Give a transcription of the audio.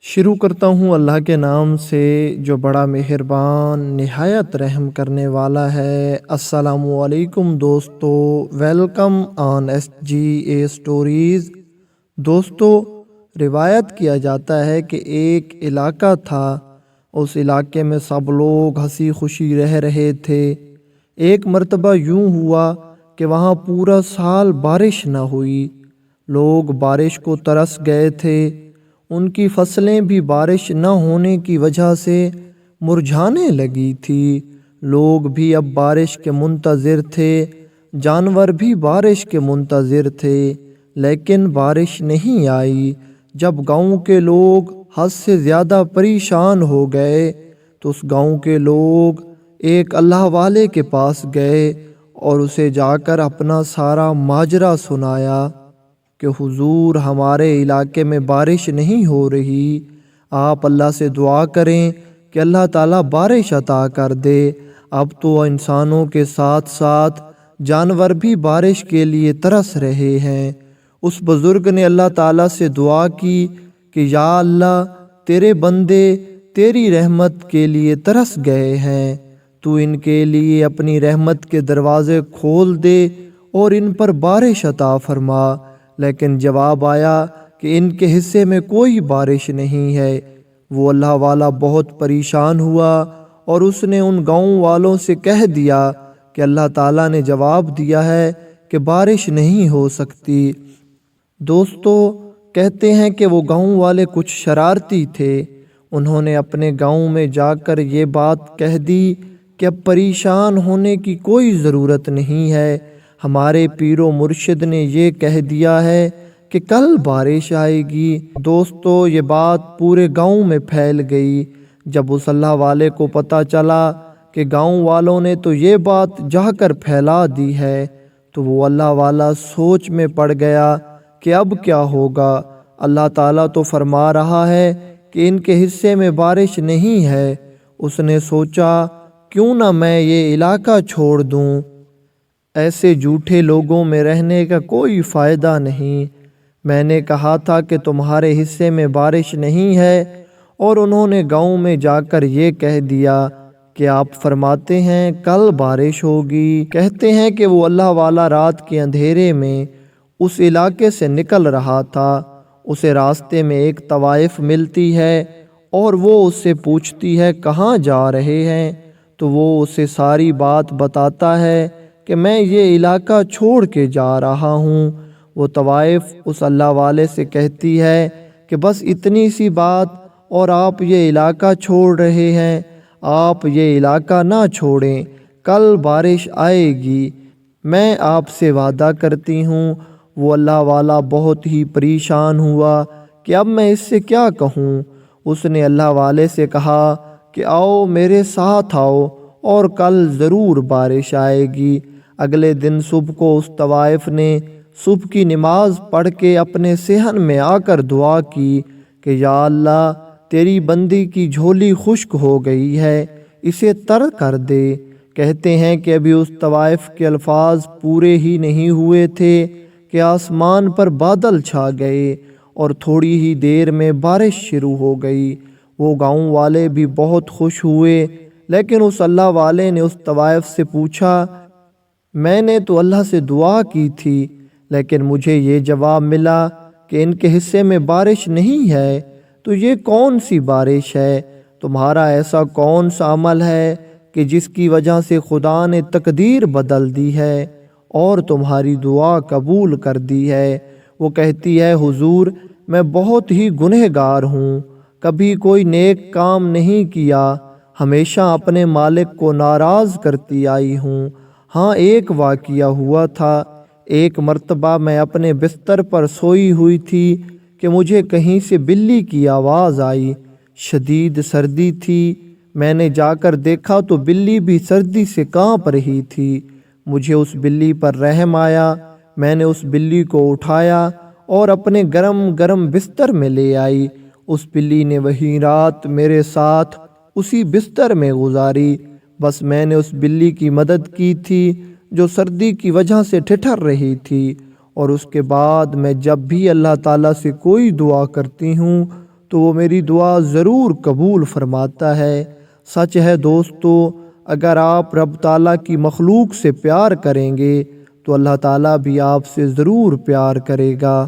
شروع کرتا ہوں اللہ کے نام سے جو بڑا مہربان نہایت رحم کرنے والا ہے۔ السلام علیکم دوستو، ویلکم آن SGA اسٹوریز۔ دوستو، روایت کیا جاتا ہے کہ ایک علاقہ تھا، اس علاقے میں سب لوگ ہنسی خوشی رہ رہے تھے۔ ایک مرتبہ یوں ہوا کہ وہاں پورا سال بارش نہ ہوئی۔ لوگ بارش کو ترس گئے تھے، ان کی فصلیں بھی بارش نہ ہونے کی وجہ سے مرجھانے لگی تھی۔ لوگ بھی اب بارش کے منتظر تھے، جانور بھی بارش کے منتظر تھے، لیکن بارش نہیں آئی۔ جب گاؤں کے لوگ حد سے زیادہ پریشان ہو گئے تو اس گاؤں کے لوگ ایک اللہ والے کے پاس گئے اور اسے جا کر اپنا سارا ماجرا سنایا کہ حضور، ہمارے علاقے میں بارش نہیں ہو رہی، آپ اللہ سے دعا کریں کہ اللہ تعالیٰ بارش عطا کر دے۔ اب تو انسانوں کے ساتھ ساتھ جانور بھی بارش کے لیے ترس رہے ہیں۔ اس بزرگ نے اللہ تعالیٰ سے دعا کی کہ یا اللہ، تیرے بندے تیری رحمت کے لیے ترس گئے ہیں، تو ان کے لیے اپنی رحمت کے دروازے کھول دے اور ان پر بارش عطا فرما۔ لیکن جواب آیا کہ ان کے حصے میں کوئی بارش نہیں ہے۔ وہ اللہ والا بہت پریشان ہوا اور اس نے ان گاؤں والوں سے کہہ دیا کہ اللہ تعالیٰ نے جواب دیا ہے کہ بارش نہیں ہو سکتی۔ دوستو، کہتے ہیں کہ وہ گاؤں والے کچھ شرارتی تھے۔ انہوں نے اپنے گاؤں میں جا کر یہ بات کہہ دی کہ اب پریشان ہونے کی کوئی ضرورت نہیں ہے، ہمارے پیر و مرشد نے یہ کہہ دیا ہے کہ کل بارش آئے گی۔ دوستو، یہ بات پورے گاؤں میں پھیل گئی۔ جب اس اللہ والے کو پتہ چلا کہ گاؤں والوں نے تو یہ بات جا کر پھیلا دی ہے تو وہ اللہ والا سوچ میں پڑ گیا کہ اب کیا ہوگا۔ اللہ تعالیٰ تو فرما رہا ہے کہ ان کے حصے میں بارش نہیں ہے۔ اس نے سوچا، کیوں نہ میں یہ علاقہ چھوڑ دوں، ایسے جھوٹے لوگوں میں رہنے کا کوئی فائدہ نہیں۔ میں نے کہا تھا کہ تمہارے حصے میں بارش نہیں ہے، اور انہوں نے گاؤں میں جا کر یہ کہہ دیا کہ آپ فرماتے ہیں کل بارش ہوگی۔ کہتے ہیں کہ وہ اللہ والا رات کے اندھیرے میں اس علاقے سے نکل رہا تھا۔ اسے راستے میں ایک طوائف ملتی ہے اور وہ اس سے پوچھتی ہے کہاں جا رہے ہیں، تو وہ اسے ساری بات بتاتا ہے کہ میں یہ علاقہ چھوڑ کے جا رہا ہوں۔ وہ طوائف اس اللہ والے سے کہتی ہے کہ بس اتنی سی بات اور آپ یہ علاقہ چھوڑ رہے ہیں؟ آپ یہ علاقہ نہ چھوڑیں، کل بارش آئے گی، میں آپ سے وعدہ کرتی ہوں۔ وہ اللہ والا بہت ہی پریشان ہوا کہ اب میں اس سے کیا کہوں۔ اس نے اللہ والے سے کہا کہ آؤ میرے ساتھ آؤ اور کل ضرور بارش آئے گی۔ اگلے دن صبح کو اس طوائف نے صبح کی نماز پڑھ کے اپنے صحن میں آ کر دعا کی کہ یا اللہ، تیری بندی کی جھولی خشک ہو گئی ہے، اسے تر کر دے۔ کہتے ہیں کہ ابھی اس طوائف کے الفاظ پورے ہی نہیں ہوئے تھے کہ آسمان پر بادل چھا گئے اور تھوڑی ہی دیر میں بارش شروع ہو گئی۔ وہ گاؤں والے بھی بہت خوش ہوئے، لیکن اس اللہ والے نے اس طوائف سے پوچھا، میں نے تو اللہ سے دعا کی تھی، لیکن مجھے یہ جواب ملا کہ ان کے حصے میں بارش نہیں ہے، تو یہ کون سی بارش ہے؟ تمہارا ایسا کون سا عمل ہے کہ جس کی وجہ سے خدا نے تقدیر بدل دی ہے اور تمہاری دعا قبول کر دی ہے؟ وہ کہتی ہے، حضور، میں بہت ہی گنہگار ہوں، کبھی کوئی نیک کام نہیں کیا، ہمیشہ اپنے مالک کو ناراض کرتی آئی ہوں۔ ہاں، ایک واقعہ ہوا تھا۔ ایک مرتبہ میں اپنے بستر پر سوئی ہوئی تھی کہ مجھے کہیں سے بلی کی آواز آئی۔ شدید سردی تھی، میں نے جا کر دیکھا تو بلی بھی سردی سے کانپ رہی تھی۔ مجھے اس بلی پر رحم آیا، میں نے اس بلی کو اٹھایا اور اپنے گرم گرم بستر میں لے آئی۔ اس بلی نے وہی رات میرے ساتھ اسی بستر میں گزاری۔ بس میں نے اس بلی کی مدد کی تھی جو سردی کی وجہ سے ٹھٹھر رہی تھی، اور اس کے بعد میں جب بھی اللہ تعالیٰ سے کوئی دعا کرتی ہوں تو وہ میری دعا ضرور قبول فرماتا ہے۔ سچ ہے دوستو، اگر آپ رب تعالیٰ کی مخلوق سے پیار کریں گے تو اللہ تعالیٰ بھی آپ سے ضرور پیار کرے گا۔